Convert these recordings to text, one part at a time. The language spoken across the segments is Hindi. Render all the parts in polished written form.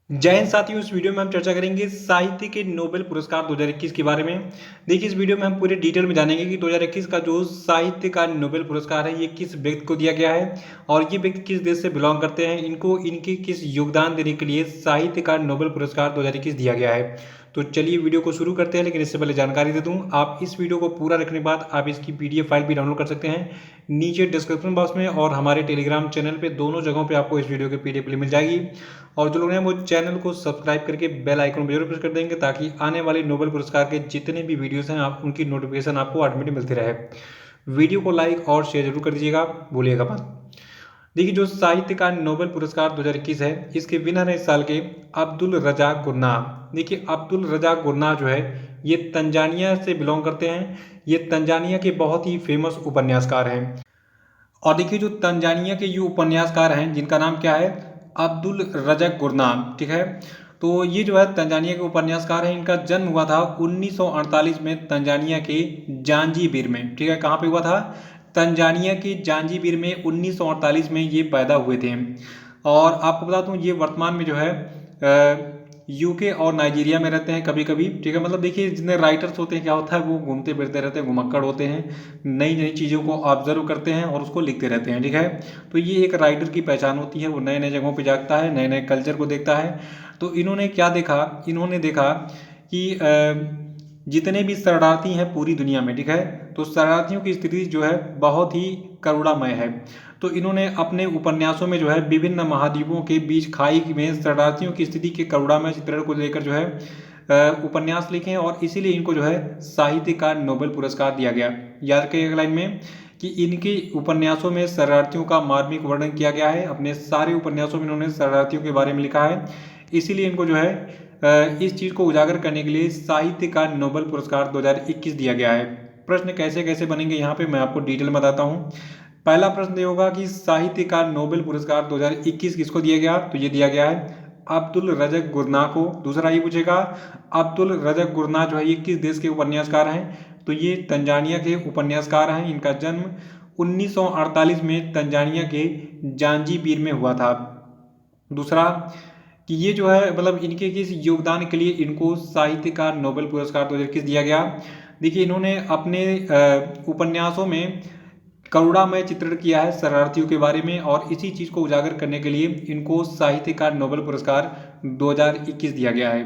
जय हिंद साथियों। इस वीडियो में हम चर्चा करेंगे साहित्य के नोबेल पुरस्कार 2021 के बारे में। देखिए, इस वीडियो में हम पूरे डिटेल में जानेंगे कि 2021 का जो साहित्य का नोबेल पुरस्कार है ये किस व्यक्ति को दिया गया है और ये व्यक्ति किस देश से बिलोंग करते हैं, इनको इनके किस योगदान देने के लिए साहित्य का नोबेल पुरस्कार 2021 दिया गया है। तो चलिए वीडियो को शुरू करते हैं, लेकिन इससे पहले जानकारी दे दूं, आप इस वीडियो को पूरा रखने के बाद आप इसकी पीडीएफ फाइल भी डाउनलोड कर सकते हैं। नीचे डिस्क्रिप्शन बॉक्स में और हमारे टेलीग्राम चैनल पे दोनों जगहों पे आपको इस वीडियो की पीडीएफ मिल जाएगी। और जो लोग हैं वो चैनल को सब्सक्राइब करके बेल आइकन पर जरूर प्रेस कर देंगे ताकि आने वाले नोबेल पुरस्कार के जितने भी वीडियोस हैं आप उनकी नोटिफिकेशन आपको ऑटोमेटिक मिलती रहे। वीडियो को लाइक और शेयर जरूर कर दीजिएगा, भूलिएगा मत। देखिए, जो साहित्य का नोबेल पुरस्कार 2021 है इसके विनर है इस साल के अब्दुल रज़ाक गुरनाह। देखिए, अब्दुल रज़ाक गुरनाह जो है ये तंजानिया से बिलोंग करते हैं। ये तंजानिया के बहुत ही फेमस उपन्यासकार हैं। और देखिए, जो तंजानिया के ये उपन्यासकार हैं जिनका नाम क्या है, अब्दुल रज़ाक गुरनाह, ठीक है। तो ये जो है तंजानिया के उपन्यासकार हैं। इनका जन्म हुआ था 1948 में तंजानिया के जांजीबीर में, ठीक है। कहाँ पे हुआ था? तंजानिया के जांजीबीर में 1948 में ये पैदा हुए थे। और आपको बता दूं, ये वर्तमान में जो है यूके और नाइजीरिया में रहते हैं कभी कभी, ठीक है। मतलब देखिए, जितने राइटर्स होते हैं क्या होता है वो घूमते फिरते रहते हैं, घुमक्कड़ होते हैं, नई नई चीज़ों को ऑब्जर्व करते हैं और उसको लिखते रहते हैं, ठीक है। तो ये एक राइटर की पहचान होती है, वो नए नए जगहों पे जाता है, नए नए कल्चर को देखता है। तो इन्होंने क्या देखा, इन्होंने देखा कि जितने भी शरणार्थी हैं पूरी दुनिया में, ठीक है, तो शरणार्थियों की स्थिति जो है बहुत ही करुणामय है। तो इन्होंने अपने उपन्यासों में जो है विभिन्न महाद्वीपों के बीच खाई में शरणार्थियों की स्थिति के करुणामय चित्रण को लेकर जो है उपन्यास लिखे हैं और इसीलिए इनको जो है साहित्य का नोबेल पुरस्कार दिया गया। याद रखिए एक लाइन में कि इनके उपन्यासों में शरणार्थियों का मार्मिक वर्णन किया गया है। अपने सारे उपन्यासों में इन्होंने शरणार्थियों के बारे में लिखा है, इसीलिए इनको जो है इस चीज़ को उजागर करने के लिए साहित्य का नोबेल पुरस्कार 2021 दिया गया है। प्रश्न कैसे कैसे बनेंगे यहाँ पे मैं आपको डिटेल में बताता हूँ। पहला प्रश्न ये होगा कि साहित्य का नोबेल पुरस्कार 2021 किसको दिया गया, तो ये दिया गया है अब्दुल रज़ाक गुरनाह को। दूसरा ये पूछेगा अब्दुल रज़ाक गुरनाह जो है ये किस देश के उपन्यासकार हैं, तो ये तंजानिया के उपन्यासकार हैं। इनका जन्म 1948 में तंजानिया के जांजीबीर में हुआ था। दूसरा कि ये जो है मतलब इनके किस योगदान के लिए इनको साहित्य का नोबेल पुरस्कार 2021 दिया गया। देखिए, इन्होंने अपने उपन्यासों में करुणामय चित्रण किया है शरणार्थियों के बारे में और इसी चीज़ को उजागर करने के लिए इनको साहित्य का नोबेल पुरस्कार 2021 दिया गया है।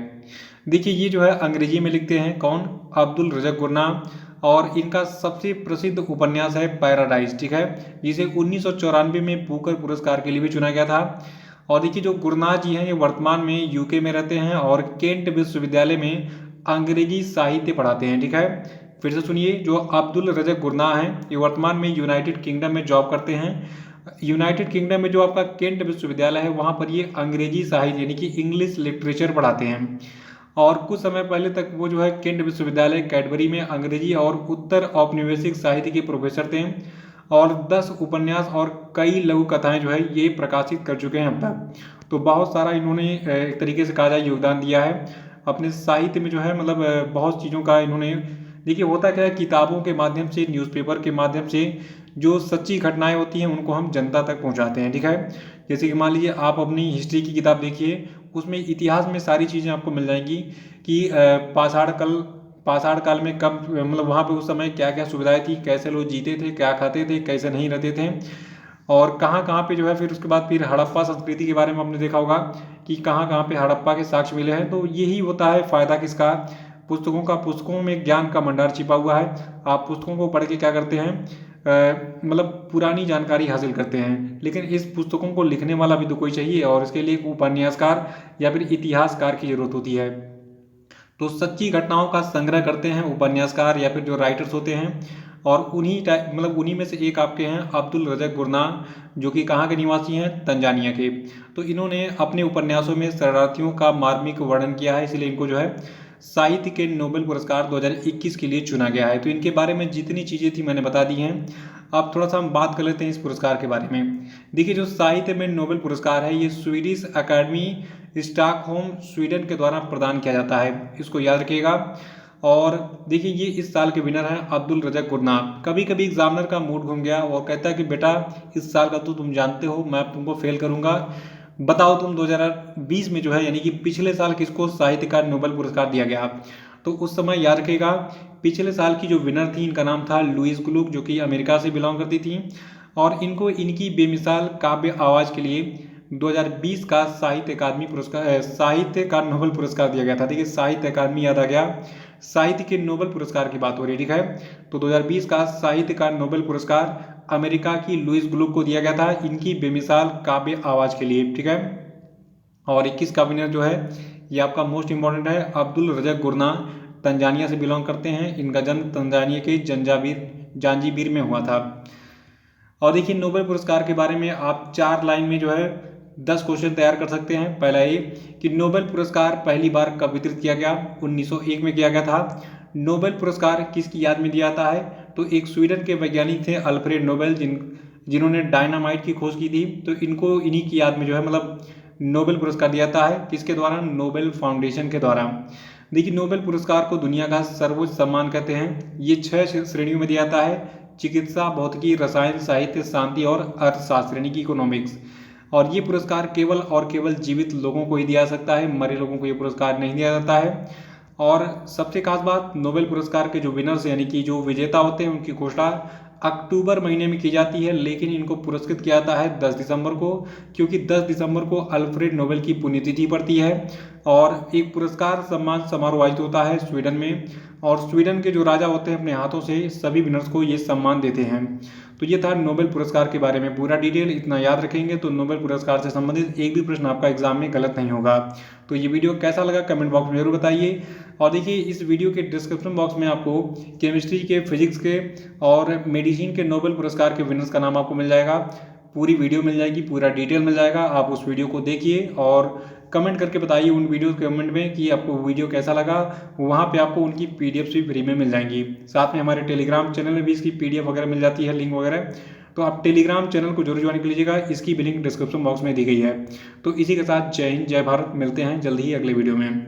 देखिए, ये जो है अंग्रेजी में लिखते हैं कौन, अब्दुल रज़ाक गुरनाह। और इनका सबसे प्रसिद्ध उपन्यास है पैराडाइज, ठीक है, जिसे 1994 में बुकर पुरस्कार के लिए भी चुना गया था। और देखिए, जो गुरनाह जी हैं ये वर्तमान में यूके में रहते हैं और केंट विश्वविद्यालय में अंग्रेजी साहित्य पढ़ाते हैं, ठीक है। फिर से सुनिए, जो अब्दुल रज़ाक गुरनाह हैं ये वर्तमान में यूनाइटेड किंगडम में जॉब करते हैं। यूनाइटेड किंगडम में जो आपका केंट विश्वविद्यालय है वहाँ पर ये अंग्रेजी साहित्य यानी कि इंग्लिश लिटरेचर पढ़ाते हैं। और कुछ समय पहले तक वो जो है केंट विश्वविद्यालय कैडबरी में अंग्रेजी और उत्तर औपनिवेशिक साहित्य के प्रोफेसर थे और 10 उपन्यास और कई लघु कथाएं जो है ये प्रकाशित कर चुके हैं अब तक। तो बहुत सारा इन्होंने एक तरीके से कहा जाए योगदान दिया है अपने साहित्य में जो है, मतलब बहुत चीज़ों का इन्होंने। देखिए, होता क्या है, किताबों के माध्यम से, न्यूज़पेपर के माध्यम से जो सच्ची घटनाएं होती हैं उनको हम जनता तक पहुंचाते हैं, ठीक है। जैसे कि मान लीजिए आप अपनी हिस्ट्री की किताब देखिए, उसमें इतिहास में सारी चीज़ें आपको मिल जाएंगी कि पाषाण काल में कब, मतलब वहाँ पे उस समय क्या क्या सुविधाएं थी, कैसे लोग जीते थे, क्या खाते थे, कैसे नहीं रहते थे। और कहाँ कहाँ पे जो है फिर उसके बाद फिर हड़प्पा संस्कृति के बारे में आपने देखा होगा कि कहाँ कहाँ पे हड़प्पा के साक्ष्य मिले हैं। तो यही होता है फ़ायदा किसका, पुस्तकों का। पुस्तकों में ज्ञान का भंडार छिपा हुआ है। आप पुस्तकों को पढ़ के क्या करते हैं, मतलब पुरानी जानकारी हासिल करते हैं, लेकिन इस पुस्तकों को लिखने वाला भी तो कोई चाहिए और इसके लिए एक उपन्यासकार या फिर इतिहासकार की जरूरत होती है। तो सच्ची घटनाओं का संग्रह करते हैं उपन्यासकार या फिर जो राइटर्स होते हैं। और मतलब उन्हीं में से एक आपके हैं अब्दुल रज़ाक गुरनाह, जो कि कहाँ के निवासी हैं, तंजानिया के। तो इन्होंने अपने उपन्यासों में शरणार्थियों का मार्मिक वर्णन किया है, इसलिए इनको जो है साहित्य के नोबेल पुरस्कार 2021 के लिए चुना गया है। तो इनके बारे में जितनी चीज़ें थी मैंने बता दी हैं। अब थोड़ा सा हम बात कर लेते हैं इस पुरस्कार के बारे में। देखिए, जो साहित्य में नोबेल पुरस्कार है ये स्वीडिश अकादमी स्टॉकहोम स्वीडन के द्वारा प्रदान किया जाता है, इसको याद रखिएगा। और देखिए, ये इस साल के विनर हैं अब्दुल रज़ाक गुरनाह। कभी कभी एग्जामिनर का मूड घूम गया और कहता है कि बेटा इस साल का तो तुम जानते हो मैं तुमको फेल करूंगा, बताओ तुम 2020 में जो है यानी कि पिछले साल किसको साहित्य का नोबेल पुरस्कार दिया गया। तो उस समय याद रखेगा पिछले साल की जो विनर थी इनका नाम था लुईस ग्लुक, जो कि अमेरिका से बिलोंग करती थी, और इनको इनकी बेमिसाल काव्य आवाज़ के लिए 2020 का साहित्य अकादमी पुरस्कार साहित्य का नोबेल पुरस्कार दिया गया था। देखिए साहित्य अकादमी याद आ गया, साहित्य के नोबेल पुरस्कार की बात हो रही है, ठीक है। तो 2020 का साहित्य का नोबेल पुरस्कार अमेरिका की लुईस ग्लुक को दिया गया था इनकी बेमिसाल काव्य आवाज़ के लिए, ठीक है। और 21 का विनर जो है ये आपका मोस्ट इंपॉर्टेंट है, अब्दुल रज़क गुरना, तंजानिया से बिलोंग करते हैं। इनका जन्म तंजानिया के जांजिबीर में हुआ था। और देखिए नोबेल पुरस्कार के बारे में आप 4 लाइन में जो है 10 क्वेश्चन तैयार कर सकते हैं। पहला ये कि नोबेल पुरस्कार पहली बार कब वितरित किया गया, 1901 में किया गया था। नोबेल पुरस्कार किसकी याद में दिया जाता है, तो एक स्वीडन के वैज्ञानिक थे अल्फ्रेड नोबेल, जिन्होंने डायनामाइट की खोज की थी। तो इनको इन्हीं की याद में जो है मतलब नोबेल पुरस्कार दिया जाता है, किसके द्वारा, नोबेल फाउंडेशन के द्वारा। देखिए नोबेल पुरस्कार को दुनिया का सर्वोच्च सम्मान कहते हैं। ये 6 श्रेणियों में दिया जाता है, चिकित्सा, भौतिकी, रसायन, साहित्य, शांति और अर्थशास्त्र यानी कि इकोनॉमिक्स। और ये पुरस्कार केवल और केवल जीवित लोगों को ही दिया जा सकता है, मरे लोगों को ये पुरस्कार नहीं दिया जाता है। और सबसे खास बात, नोबेल पुरस्कार के जो विनर्स यानी कि जो विजेता होते हैं उनकी घोषणा अक्टूबर महीने में की जाती है, लेकिन इनको पुरस्कृत किया जाता है 10 दिसंबर को, क्योंकि 10 दिसंबर को अल्फ्रेड नोबेल की पुण्यतिथि पड़ती है। और एक पुरस्कार सम्मान समारोह आयोजित होता है स्वीडन में, और स्वीडन के जो राजा होते हैं अपने हाथों से सभी विनर्स को ये सम्मान देते हैं। तो ये था नोबेल पुरस्कार के बारे में पूरा डिटेल। इतना याद रखेंगे तो नोबेल पुरस्कार से संबंधित एक भी प्रश्न आपका एग्जाम में गलत नहीं होगा। तो ये वीडियो कैसा लगा कमेंट बॉक्स में जरूर बताइए। और देखिए इस वीडियो के डिस्क्रिप्शन बॉक्स में आपको केमिस्ट्री के, फिजिक्स के और मेडिसिन के नोबेल पुरस्कार के विनर्स का नाम आपको मिल जाएगा। पूरी वीडियो मिल जाएगी, पूरा डिटेल मिल जाएगा। आप उस वीडियो को देखिए और कमेंट करके बताइए उन वीडियो के कमेंट में कि आपको वीडियो कैसा लगा। वहाँ पे आपको उनकी पीडीएफ भी फ्री में मिल जाएंगी। साथ में हमारे टेलीग्राम चैनल में भी इसकी पीडीएफ वगैरह मिल जाती है, लिंक वगैरह। तो आप टेलीग्राम चैनल को जरूर ज्वाइन कर लीजिएगा, इसकी भी लिंक डिस्क्रिप्शन बॉक्स में दी गई है। तो इसी के साथ जय हिंद, जय भारत, मिलते हैं जल्द ही अगले वीडियो में।